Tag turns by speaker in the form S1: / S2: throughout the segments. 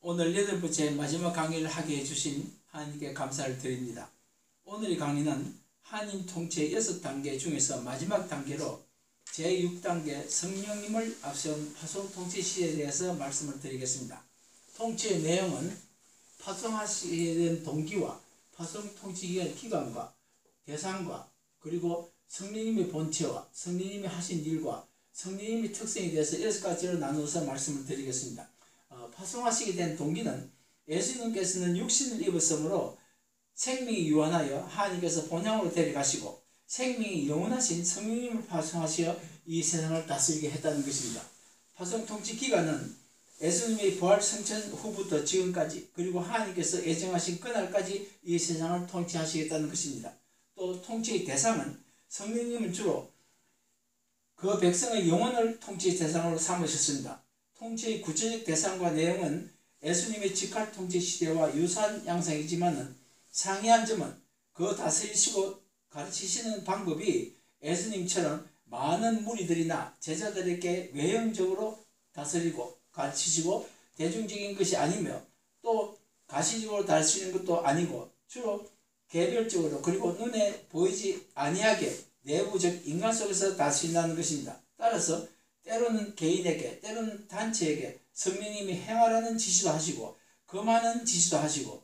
S1: 오늘 8번째 마지막 강의를 하게 해주신 하나님께 감사를 드립니다. 오늘의 강의는 하나님 통치의 6단계 중에서 마지막 단계로 제6단계 성령님을 앞세운 파송 통치 시대에 대해서 말씀을 드리겠습니다. 통치의 내용은 파송하시게 된 동기와 파송 통치 기간과 대상과 그리고 성령님의 본체와 성령님이 하신 일과 성령님의 특성에 대해서 6가지로 나누어서 말씀을 드리겠습니다. 파송하시게 된 동기는 예수님께서는 육신을 입었으므로 생명이 유한하여 하나님께서 본향으로 데려가시고 생명이 영원하신 성령님을 파송하시어 이 세상을 다스리게 했다는 것입니다. 파송 통치 기간은 예수님의 부활 성천 후부터 지금까지 그리고 하나님께서 예정하신 그날까지 이 세상을 통치하시겠다는 것입니다. 또 통치의 대상은 성령님은 주로 그 백성의 영혼을 통치의 대상으로 삼으셨습니다. 통치의 구체적 대상과 내용은 예수님의 직할 통치 시대와 유사한 양상이지만 상이한 점은 그 다스리시고 가르치시는 방법이 예수님처럼 많은 무리들이나 제자들에게 외형적으로 다스리고 가르치시고 대중적인 것이 아니며 또 가시적으로 다스리는 것도 아니고 주로 개별적으로 그리고 눈에 보이지 아니하게 내부적 인간 속에서 다스린다는 것입니다. 따라서 때로는 개인에게 때로는 단체에게 성령님이 행하라는 지시도 하시고 금하는 지시도 하시고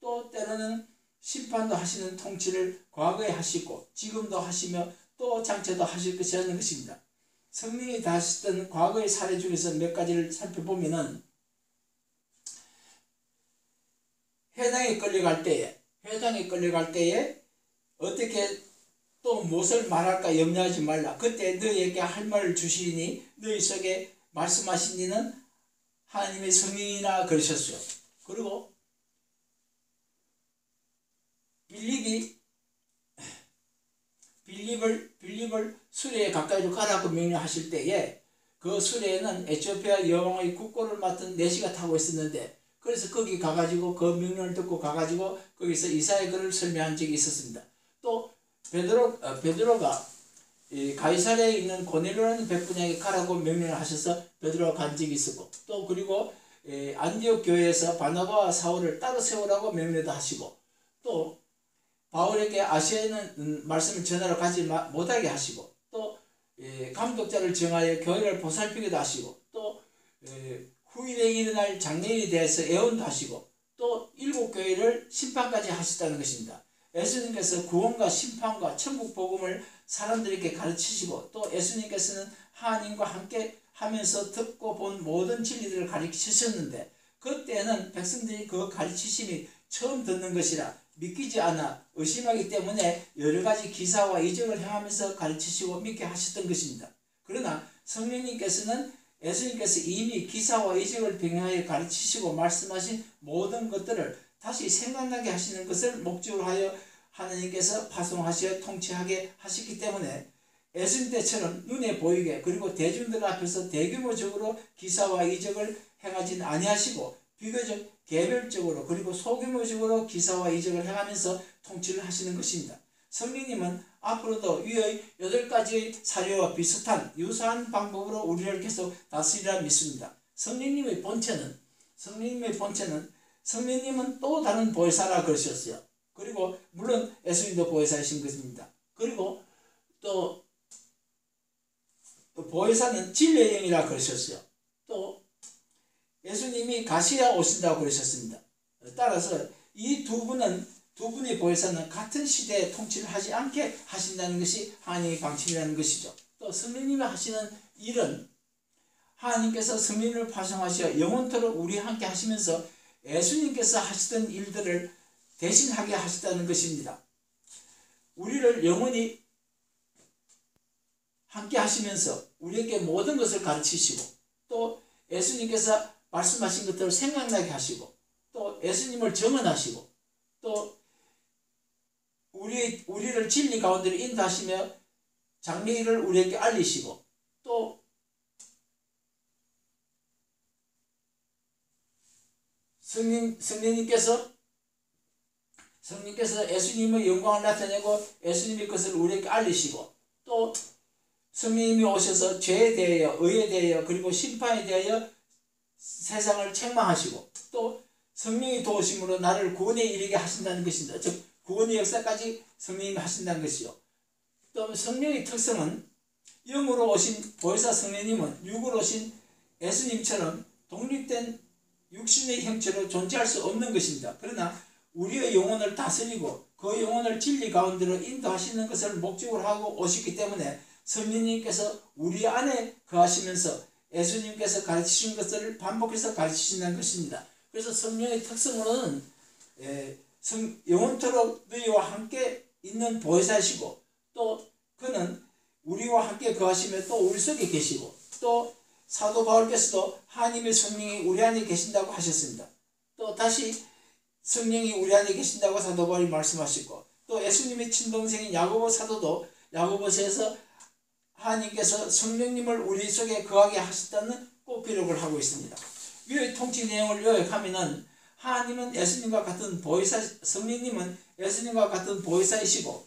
S1: 또 때로는 심판도 하시는 통치를 과거에 하시고 지금도 하시며 또 장차도 하실 것이라는 것입니다. 성령이 다하셨던 과거의 사례 중에서 몇 가지를 살펴보면은 회당에 끌려갈 때에 어떻게 또 무엇을 말할까 염려하지 말라. 그때 너희에게 할 말을 주시니 너희 속에 말씀하신 이는 하나님의 성령이라 그러셨어요. 그리고 빌립을 수레에 가까이로 가라고 명령하실 때에 그 수레에는 에티오피아 여왕의 국고를 맡은 내시가 타고 있었는데 그래서 거기 가가지고 그 명령을 듣고 가가지고 거기서 이사야의 글을 설명한 적이 있었습니다. 또 베드로가 가이사랴에 있는 고넬료라는 백부장에게 가라고 명령을 하셔서 베드로가 간 적이 있었고 또 그리고 안디옥 교회에서 바나바와 사울을 따로 세우라고 명령도 하시고 또 바울에게 아시아에는 말씀을 전하러 가지 못하게 하시고 또 감독자를 정하여 교회를 보살피기도 하시고 또 후일에 일어날 장래일에 대해서 예언도 하시고 또 7교회를 심판까지 하셨다는 것입니다. 예수님께서 구원과 심판과 천국 복음을 사람들에게 가르치시고 또 예수님께서는 하나님과 함께 하면서 듣고 본 모든 진리들을 가르치셨는데 그때는 백성들이 그 가르치심이 처음 듣는 것이라 믿기지 않아 의심하기 때문에 여러 가지 기사와 이적을 행하면서 가르치시고 믿게 하셨던 것입니다. 그러나 성령님께서는 예수님께서 이미 기사와 이적을 병행하여 가르치시고 말씀하신 모든 것들을 다시 생각나게 하시는 것을 목적으로 하여 하나님께서 파송하시어 통치하게 하셨기 때문에 예수님 때처럼 눈에 보이게 그리고 대중들 앞에서 대규모적으로 기사와 이적을 행하지는 아니하시고 비교적 개별적으로 그리고 소규모적으로 기사와 이적을 행하면서 통치를 하시는 것입니다. 성령님은 앞으로도 위의 8가지의 사례와 비슷한 유사한 방법으로 우리를 계속 다스리라 믿습니다. 성령님의 본체는 성령님은 또 다른 보혜사라 그러셨어요. 그리고 물론 예수님도 보혜사이신 것입니다. 그리고 또 보혜사는 진리의 영이라 그러셨어요. 또 예수님이 가시야 오신다고 그러셨습니다. 따라서 이 두 분의 보혜사는 같은 시대에 통치를 하지 않게 하신다는 것이 하나님의 방침이라는 것이죠. 또 성령님이 하시는 일은 하나님께서 성령을 파송하시어 영원토록 우리와 함께 하시면서 예수님께서 하시던 일들을 대신하게 하셨다는 것입니다. 우리를 영원히 함께 하시면서 우리에게 모든 것을 가르치시고 또 예수님께서 말씀하신 것들을 생각나게 하시고 또 예수님을 증언하시고 또 우리를 진리 가운데로 인도하시며 장래일을 우리에게 알리시고 또 성령님께서 예수님의 영광을 나타내고 예수님의 것을 우리에게 알리시고 또 성령님이 오셔서 죄에 대하여 의에 대하여 그리고 심판에 대하여 세상을 책망하시고 또 성령이 도우심으로 나를 구원에 이르게 하신다는 것입니다. 즉 구원의 역사까지 성령님이 하신다는 것이요. 또 성령의 특성은 영으로 오신 보혜사 성령님은 육으로 오신 예수님처럼 독립된 육신의 형체로 존재할 수 없는 것입니다. 그러나 우리의 영혼을 다스리고 그 영혼을 진리 가운데로 인도하시는 것을 목적으로 하고 오셨기 때문에 성령님께서 우리 안에 거하시면서 예수님께서 가르치신 것을 반복해서 가르치신다는 것입니다. 그래서 성령의 특성으로는 영원토록 너희와 함께 있는 보혜사이시고 또 그는 우리와 함께 거하시며 또 우리 속에 계시고 또 사도 바울께서도 하나님의 성령이 우리 안에 계신다고 하셨습니다. 또 다시 성령이 우리 안에 계신다고 사도 바울이 말씀하시고 또 예수님의 친동생인 야고보 사도도 야고보서에서 하나님께서 성령님을 우리 속에 거하게 하셨다는 꼭 기록을 하고 있습니다. 위의 통치 내용을 요약하면은 하나님은 예수님과 같은 보혜사, 성령님은 예수님과 같은 보혜사이시고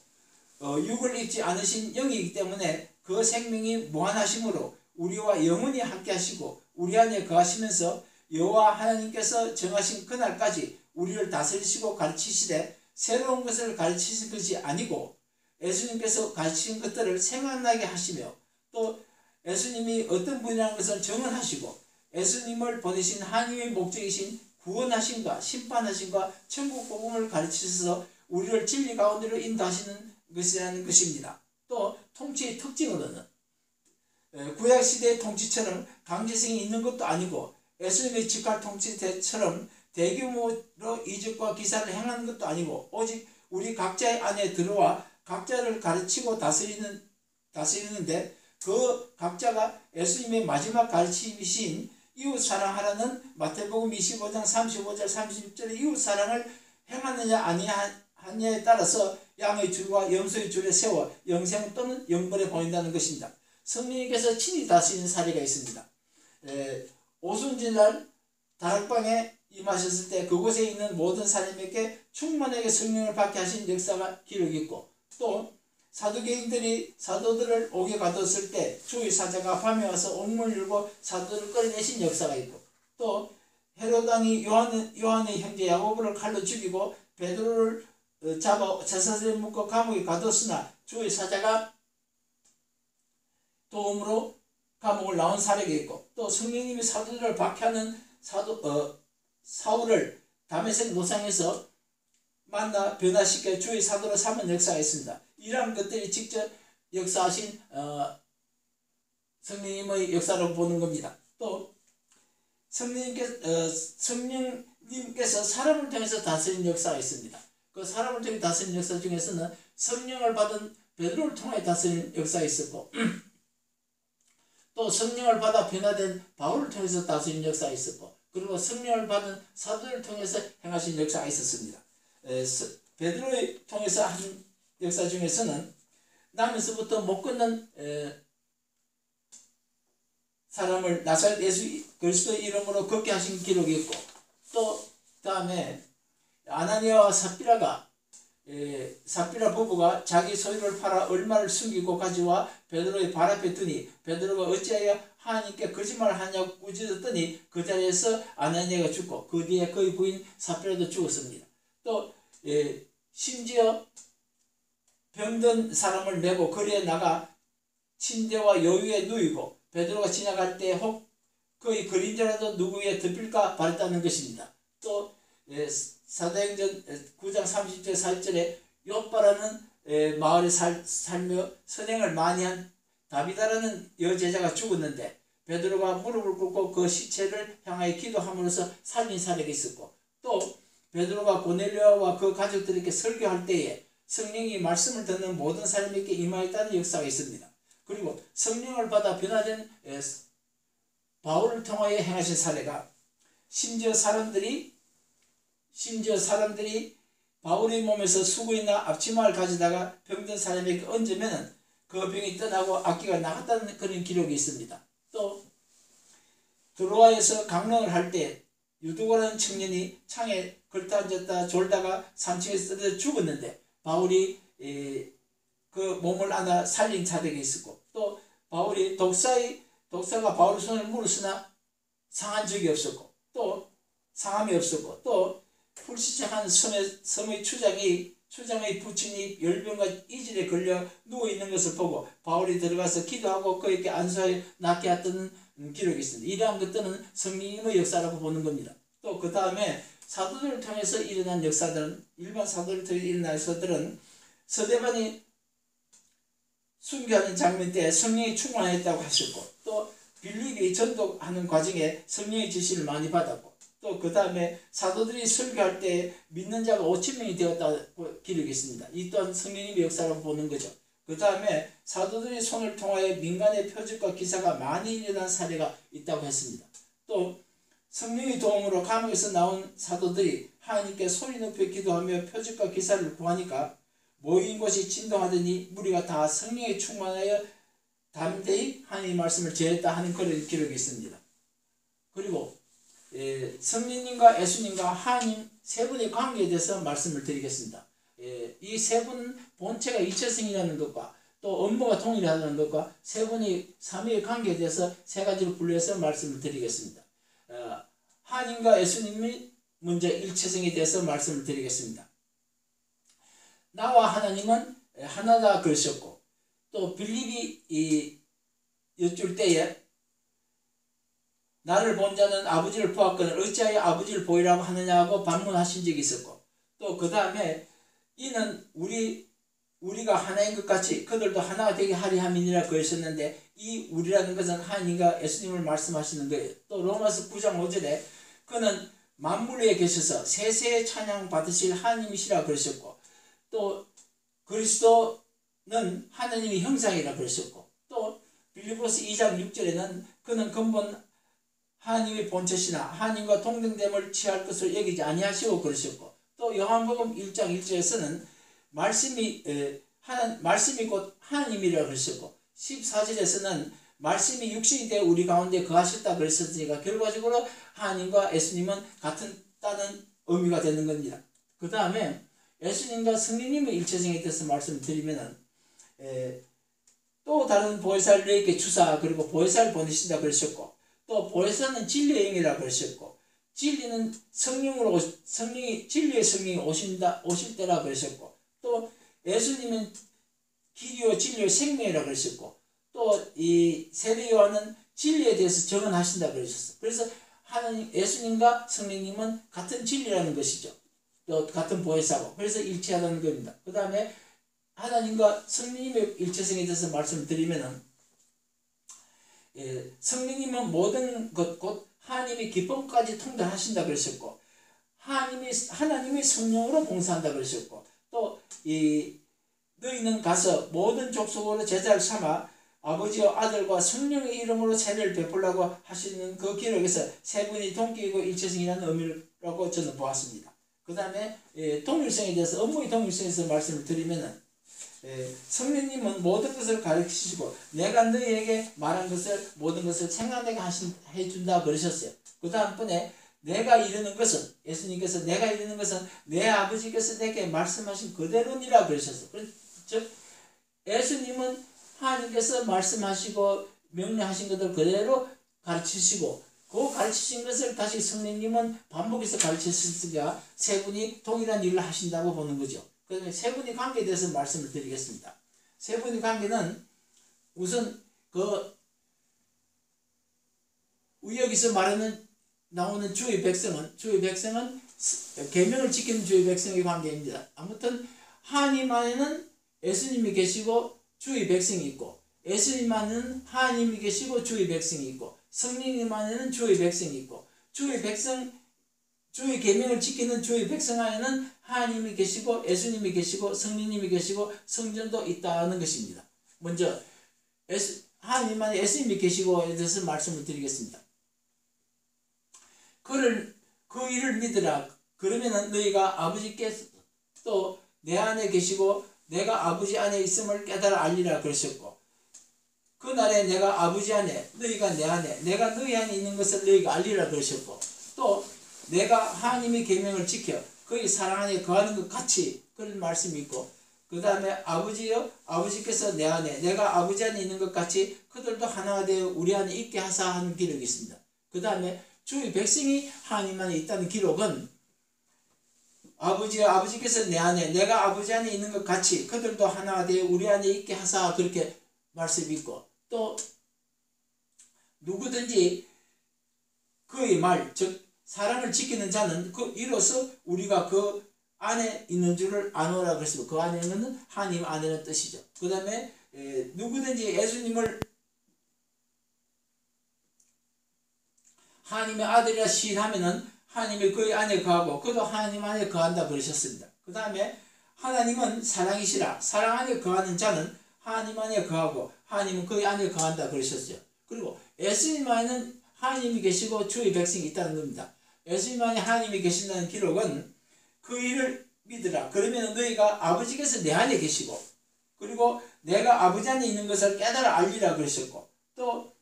S1: 육을 입지 않으신 영이기 때문에 그 생명이 무한하심으로 우리와 영원히 함께 하시고 우리 안에 거하시면서 여호와 하나님께서 정하신 그날까지 우리를 다스리시고 가르치시되 새로운 것을 가르치신 것이 아니고 예수님께서 가르치신 것들을 생각나게 하시며 또 예수님이 어떤 분이라는 것을 정언하시고 예수님을 보내신 하나님의 목적이신 구원하심과 심판하심과 천국 복음을 가르치셔서 우리를 진리 가운데로 인도하시는 것이라는 것입니다. 또 통치의 특징으로는 구약시대의 통치처럼 강제성이 있는 것도 아니고 예수님의 직할 통치 때처럼 대규모로 이적과 기사를 행하는 것도 아니고 오직 우리 각자의 안에 들어와 각자를 가르치고 다스리는데 그 각자가 예수님의 마지막 가르침이신 이웃 사랑하라는 마태복음 25장 35절 36절의 이웃 사랑을 행하느냐 아니하느냐에 따라서 양의 줄과 염소의 줄에 세워 영생 또는 영벌에 보낸다는 것입니다. 성령님께서 친히 다스리는 사례가 있습니다. 오순절날 다락방에 임하셨을 때 그곳에 있는 모든 사람에게 충만하게 성령을 받게 하신 역사가 기록이 있고 또 사두개인들이 사도들을 옥에 가뒀을 때 주의 사자가 밤에 와서 옥문을 열고 사도들을 끌어내신 역사가 있고 또 헤롯 왕이 요한의 형제 야고보를 칼로 죽이고 베드로를 잡아 제사장에 묶어 감옥에 가뒀으나 주의 사자가 도움으로 감옥을 나온 사례가 있고 또 성령님이 사도들을 박해하는 사울을 다메섹 노상에서 만나 변화시켜 주의 사도로 삼은 역사가 있습니다. 이러한 것들이 직접 역사하신 성령님의 역사로 보는 겁니다. 또 성령님께서 사람을 통해서 다스리는 역사가 있습니다. 그 사람을 통해 다스리는 역사 중에서는 성령을 받은 베드로를 통해 다스리는 역사가 있었고 또 성령을 받아 변화된 바울을 통해서 다스리는 역사가 있었고 그리고 성령을 받은 사도를 통해서 행하신 역사가 있었습니다. 베드로를 통해서 한 역사 중에서는 나면서부터 못 걷는 사람을 나사렛 예수 그리스도의 이름으로 걷게 하신 기록이 있고 또 다음에 아나니아와 삽비라 부부가 자기 소유를 팔아 얼마를 숨기고 가져와 베드로의 발 앞에 두니 베드로가 어찌하여 하나님께 거짓말을 하냐고 꾸짖었더니 그 자리에서 아나니아가 죽고 그 뒤에 그의 부인 삽비라도 죽었습니다. 또 심지어 병든 사람을 메고 거리에 나가 침대와 요유에 누이고 베드로가 지나갈 때 혹 그의 그림자라도 누구에 덮일까 바랬다는 것입니다. 또 사도행전 9장 30절 40절에 욥바라는 마을에 살며 선행을 많이 한 다비다라는 여제자가 죽었는데 베드로가 무릎을 꿇고 그 시체를 향하여 기도함으로써 살린 사례가 있었고 또 베드로가 고넬료와 그 가족들에게 설교할 때에 성령이 말씀을 듣는 모든 사람에게 임하였다는 역사가 있습니다. 그리고 성령을 받아 변화된 바울을 통하여 행하신 사례가 심지어 사람들이 바울의 몸에서 수고이나 앞치마를 가져다가 병든 사람에게 얹으면 그 병이 떠나고 악기가 나갔다는 그런 기록이 있습니다. 또 드로아에서 강론을 할 때 유두고라는 청년이 창에 걸터앉았다 졸다가 3층에서 떨어져 죽었는데 바울이 그 몸을 안아 살린 사례가 있었고 또 바울이 독사가 바울의 손을 물었으나 상한 적이 없었고 또 상함이 없었고 또 불시착한 섬의 추장의 부친이 열병과 이질에 걸려 누워있는 것을 보고 바울이 들어가서 기도하고 그에게 안수하여 낫게 했던 기록이 있습니다. 이러한 것들은 성령님의 역사라고 보는 겁니다. 또 그 다음에 사도들을 통해서 일어난 역사들은, 일반 사도를 통해서 일어난 역사들은 서대반이 순교하는 장면 때 성령이 충만했다고 하셨고, 또 빌립이 전도하는 과정에 성령의 지시를 많이 받았고, 또 그 다음에 사도들이 설교할 때 믿는 자가 5,000명이 되었다고 기록이 있습니다. 이 또한 성령님의 역사라고 보는 거죠. 그 다음에 사도들이 손을 통하여 민간의 표적과 기사가 많이 일어난 사례가 있다고 했습니다. 또 성령의 도움으로 감옥에서 나온 사도들이 하나님께 소리 높여 기도하며 표적과 기사를 구하니까 모인 곳이 진동하더니 무리가 다 성령에 충만하여 담대히 하나님의 말씀을 전했다 하는 그런 기록이 있습니다. 그리고 성령님과 예수님과 하나님 세 분의 관계에 대해서 말씀을 드리겠습니다. 이 세 분은 본체가 이체성이라는 것과 또 업무가 동일하다는 것과 세 분의 삼위의 관계에 대해서 세 가지로 분류해서 말씀을 드리겠습니다. 하나님과 예수님이 먼저 일체성에 대해서 말씀을 드리겠습니다. 나와 하나님은 하나다 그러셨고, 또 빌립이 여쭐 때에 나를 본 자는 아버지를 보았거늘 어찌하여 아버지를 보이라고 하느냐고 반문하신 적이 있었고, 또 그 다음에 이는 우리가 하나인 것 같이 그들도 하나가 되게 하리 함이니라 그러셨는데, 이 우리라는 것은 하나님과 예수님을 말씀하시는 거예요. 또 로마서 9장 5절에 그는 만물 위에 계셔서 세세의 찬양 받으실 하나님이시라 그러셨고, 또 그리스도는 하나님의 형상이라 그러셨고, 또 빌립보서 2장 6절에는 그는 근본 하나님의 본체시나 하나님과 동등됨을 취할 것을 여기지 아니하시고 그러셨고, 또 요한복음 1장 1절에서는 말씀이 곧 하나님이라 그러셨고, 14절에서는 말씀이 육신이 되어 우리 가운데 거하셨다 그랬으니까 결과적으로 하나님과 예수님은 같다는 의미가 되는 겁니다. 그 다음에 예수님과 성령님의 일체성에 대해서 말씀드리면은 또 다른 보혜사를 너희에게 주사 그리고 보혜사를 보내신다 그러셨고, 또 보혜사는 진리의 영이라 그러셨고, 진리는 성령이 진리의 성령이 오실 때라 그러셨고, 또 예수님은 길이요 진리요 생명이라 그러셨고, 또 이 세례 요한은 진리에 대해서 증언하신다 그러셨어요. 그래서 예수님과 성령님은 같은 진리라는 것이죠. 또 같은 보혜사고, 그래서 일치하다는 겁니다. 그 다음에 하나님과 성령님의 일체성에 대해서 말씀을 드리면은, 성령님은 모든 것 곧 하나님의 기쁨까지 통달하신다 그러셨고, 하나님의 성령으로 봉사한다 그러셨고, 또 너희는 가서 모든 족속으로 제자를 삼아 아버지와 아들과 성령의 이름으로 세례를 베풀라고 하시는 그 기록에서 세 분이 동격이고 일체성이라는 의미라고 저는 보았습니다. 그 다음에 동일성에 대해서, 업무의 동일성에 대해서 말씀을 드리면은, 성령님은 모든 것을 가르치시고 내가 너희에게 말한 것을 모든 것을 생각나게 해준다 그러셨어요. 그 다음번에 내가 이르는 것은, 예수님께서 내가 이르는 것은 내 아버지께서 내게 말씀하신 그대로니라 그러셨어요. 즉 예수님은 하나님께서 말씀하시고 명령하신 것을 그대로 가르치시고, 그 가르치신 것을 다시 성령님은 반복해서 가르치시니까 세 분이 동일한 일을 하신다고 보는 거죠. 그다음에 세 분의 관계에 대해서 말씀을 드리겠습니다. 세 분의 관계는 우선 여기서 나오는 주의 백성은 계명을 지키는 주의 백성의 관계입니다. 아무튼 하나님 안에는 예수님이 계시고 주의 백성이 있고, 예수님 안에는 하나님이 계시고 주의 백성이 있고, 성령님 안에는 주의 백성이 있고, 주의 계명을 지키는 주의 백성 안에는 하나님이 계시고 예수님이 계시고 성령님이 계시고 성전도 있다는 것입니다. 먼저 하나님 안에 예수님이 계시고에 대해서 말씀을 드리겠습니다. 그 일을 믿으라. 그러면은 너희가 아버지께서 또 내 안에 계시고 내가 아버지 안에 있음을 깨달아 알리라 그러셨고, 그날에 내가 아버지 안에 너희가 내 안에 내가 너희 안에 있는 것을 너희가 알리라 그러셨고, 또 내가 하나님의 계명을 지켜 그의 사랑 안에 거하는 것 같이, 그런 말씀이 있고, 그 다음에 아버지께서 내 안에 내가 아버지 안에 있는 것 같이 그들도 하나가 되어 우리 안에 있게 하사 하는 기록이 있습니다. 그 다음에 주의 백성이 하나님 안에 있다는 기록은 아버지께서 내 안에 내가 아버지 안에 있는 것 같이 그들도 하나가 되어 우리 안에 있게 하사 그렇게 말씀이 있고, 또 누구든지 그의 말 즉 사랑을 지키는 자는 이로써 우리가 그 안에 있는 줄을 아노라 그랬습니다. 그 안에 있는 하나님 안에는 뜻이죠. 그 다음에 누구든지 예수님을 하나님의 아들이라 시인하면은 하나님이 그의 안에 거하고 그도 하나님 안에 거한다 그러셨습니다. 그 다음에 하나님은 사랑이시라 사랑 안에 거하는 자는 하나님 안에 거하고 하나님은 그의 안에 거한다 그러셨죠. 그리고 예수님 안에는 하나님이 계시고 주의 백성이 있다는 겁니다. 예수님 안에 하나님이 계신다는 기록은 그 일을 믿으라. 그러면 너희가 아버지께서 내 안에 계시고 그리고 내가 아버지 안에 있는 것을 깨달아 알리라 그러셨고, 또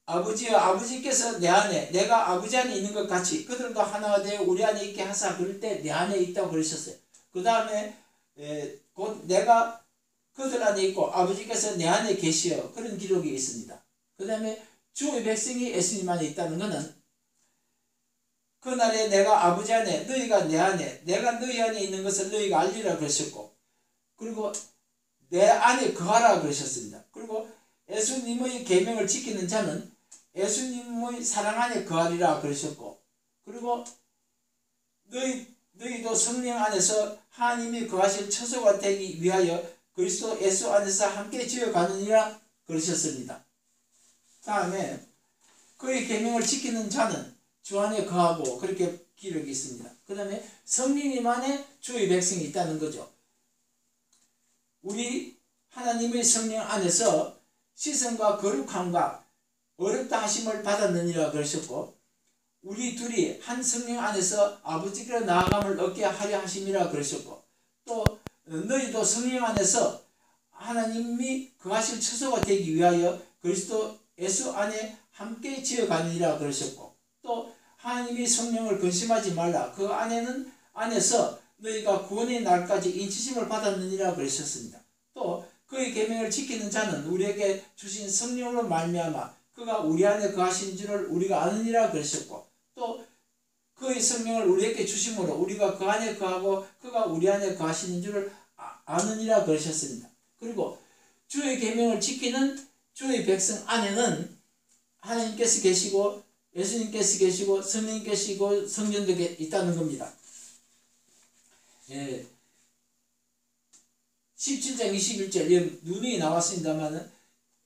S1: 아버지께서 내 안에 내가 아버지 안에 있는 것 같이 그들도 하나가 되어 우리 안에 있게 하사 그럴 때 내 안에 있다고 그러셨어요. 그 다음에 곧 내가 그들 안에 있고 아버지께서 내 안에 계시어 그런 기록이 있습니다. 그 다음에 주의 백성이 예수님 안에 있다는 것은 그날에 내가 아버지 안에 너희가 내 안에 내가 너희 안에 있는 것을 너희가 알리라 그러셨고, 그리고 내 안에 거하라 그러셨습니다. 그리고 예수님의 계명을 지키는 자는 예수님의 사랑 안에 거하리라 그러셨고, 그리고 너희도 성령 안에서 하나님이 거하실 처소가 되기 위하여 그리스도 예수 안에서 함께 지어가느니라 그러셨습니다. 다음에 그의 계명을 지키는 자는 주 안에 거하고 그렇게 기록이 있습니다. 그 다음에 성령님 안에 주의 백성이 있다는 거죠. 우리 하나님의 성령 안에서 시선과 거룩함과 어렵다 하심을 받았느니라 그러셨고, 우리 둘이 한 성령 안에서 아버지께로 나아감을 얻게 하려 하심이라 그러셨고, 또 너희도 성령 안에서 하나님이 거하실 처소가 되기 위하여 그리스도 예수 안에 함께 지어가느니라 그러셨고, 또 하나님이 성령을 근심하지 말라 그 안에서 너희가 구원의 날까지 인치심을 받았느니라 그러셨습니다. 또 그의 계명을 지키는 자는 우리에게 주신 성령으로 말미암아 그가 우리 안에 거하신 줄을 우리가 아느니라 그러셨고, 또 그의 성령을 우리에게 주심으로 우리가 그 안에 거하고 그가 우리 안에 거하시는 줄을 아느니라 그러셨습니다. 그리고 주의 계명을 지키는 주의 백성 안에는 하나님께서 계시고 예수님께서 계시고 성령님 계시고 성전도 있다는 겁니다. 17장 21절 눈이 나왔습니다만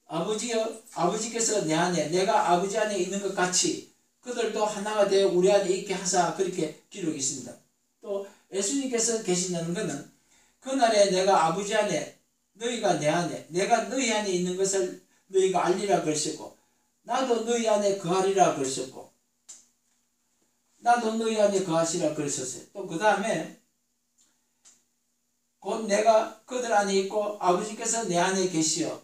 S1: 아버지께서 내 안에 내가 아버지 안에 있는 것 같이 그들도 하나가 되어 우리 안에 있게 하사 그렇게 기록이 있습니다. 또 예수님께서 계신다는 것은 그날에 내가 아버지 안에 너희가 내 안에 내가 너희 안에 있는 것을 너희가 알리라 그러셨고, 나도 너희 안에 거하리라 그러셨고, 나도 너희 안에 거하시라 그러셨어요. 또 그 다음에 곧 내가 그들 안에 있고 아버지께서 내 안에 계시어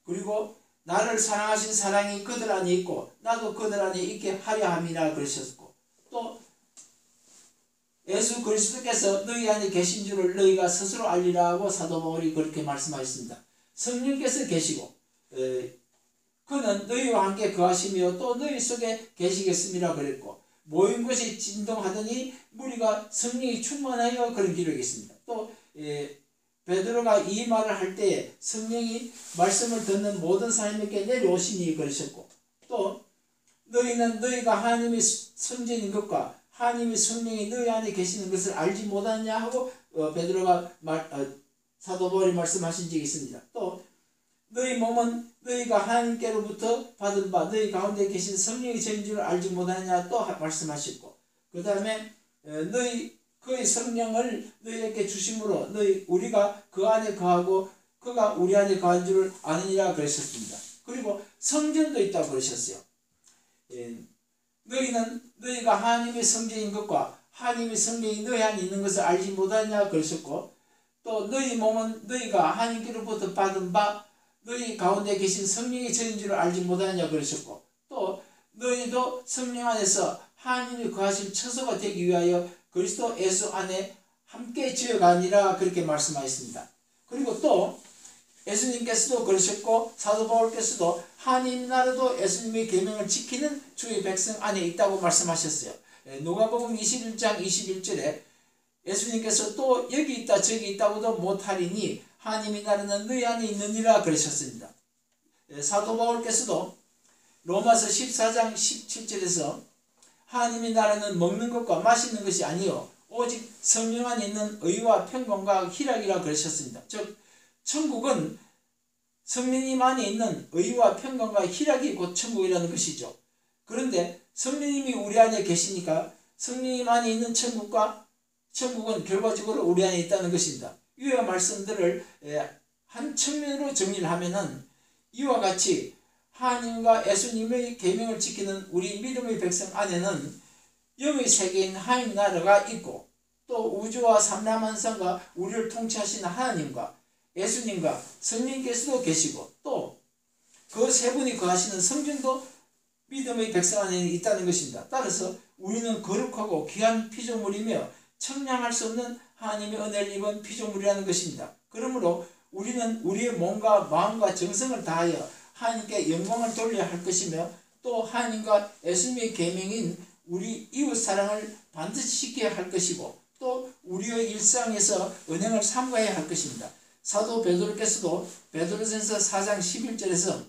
S1: 그리고 나를 사랑하신 사랑이 그들 안에 있고 나도 그들 안에 있게 하려 함이라 그러셨고, 또 예수 그리스도께서 너희 안에 계신 줄을 너희가 스스로 알리라고 사도 바울이 그렇게 말씀하셨습니다. 성령께서 계시고 그는 너희와 함께 거하시며 또 너희 속에 계시겠습니다 그랬고, 모인 곳이 진동하더니 무리가 성령이 충만하여 그런 기록이 있습니다. 또 베드로가 이 말을 할 때에 성령이 말씀을 듣는 모든 사람에게 내려오시니 그러셨고, 또 너희는 너희가 하나님의 성전인 것과 하나님의 성령이 너희 안에 계시는 것을 알지 못하느냐 하고 베드로가 사도 바울이 말씀하신 적이 있습니다. 또 너희 몸은 너희가 하나님께로부터 받은 바 너희 가운데 계신 성령의 전인 줄 알지 못하느냐 또 말씀하셨고, 그 다음에 그의 성령을 너희에게 주심으로 우리가 그 안에 거하고 그가 우리 안에 거한 줄을 아느니라 그러셨습니다. 그리고 성전도 있다고 그러셨어요. 너희는 너희가 하나님의 성전인 것과 하나님의 성령이 너희 안에 있는 것을 알지 못하느냐 그러셨고, 또 너희 몸은 너희가 하나님께로부터 받은 바 너희 가운데 계신 성령의 전인 줄을 알지 못하느냐 그러셨고, 또 너희도 성령 안에서 하나님이 거하실 처소가 되기 위하여 그리스도 예수 안에 함께 지어가니라 그렇게 말씀하셨습니다. 그리고 또 예수님께서도 그러셨고 사도 바울께서도 하나님 나라도 예수님의 계명을 지키는 주의 백성 안에 있다고 말씀하셨어요. 누가복음 21장 21절에 예수님께서 또 여기 있다 저기 있다고도 못하리니 하나님의 나라는 너희 안에 있느니라 그러셨습니다. 사도 바울께서도 로마서 14장 17절에서 하나님의 나라는 먹는 것과 마시는 것이 아니요 오직 성령 안에 있는 의와 평강과 희락이라 그러셨습니다. 즉 천국은 성령님 안에 있는 의와 평강과 희락이 곧 천국이라는 것이죠. 그런데 성령님이 우리 안에 계시니까 성령님 안에 있는 천국은 결과적으로 우리 안에 있다는 것입니다. 이와 말씀들을 한 측면으로 정리를 하면은 이와 같이 하나님과 예수님의 계명을 지키는 우리 믿음의 백성 안에는 영의 세계인 하나님 나라가 있고 또 우주와 삼라만상과 우리를 통치하시는 하나님과 예수님과 성령께서도 계시고 또 그 세 분이 거하시는 성전도 믿음의 백성 안에 있다는 것입니다. 따라서 우리는 거룩하고 귀한 피조물이며 청량할 수 없는 하나님의 은혜를 입은 피조물이라는 것입니다. 그러므로 우리는 우리의 몸과 마음과 정성을 다하여 하나님께 영광을 돌려야 할 것이며 또 하나님과 예수님의 계명인 우리 이웃 사랑을 반드시 지켜야 할 것이고 또 우리의 일상에서 은행을 삼가야 할 것입니다. 사도 베드로께서도 베드로전서 4장 11절에서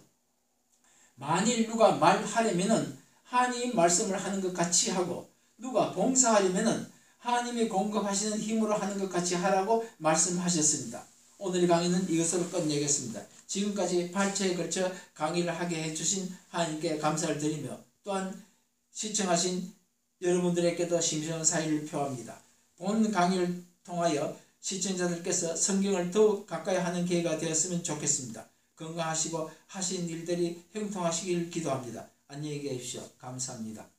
S1: 만일 누가 말하려면은 하나님 말씀을 하는 것 같이 하고 누가 봉사하려면은 하나님이 공급하시는 힘으로 하는 것 같이 하라고 말씀하셨습니다. 오늘 강의는 이것으로 끝내겠습니다. 지금까지 8차에 걸쳐 강의를 하게 해주신 하나님께 감사를 드리며 또한 시청하신 여러분들에게도 심심한 사의를 표합니다. 본 강의를 통하여 시청자들께서 성경을 더욱 가까이 하는 기회가 되었으면 좋겠습니다. 건강하시고 하신 일들이 형통하시길 기도합니다. 안녕히 계십시오. 감사합니다.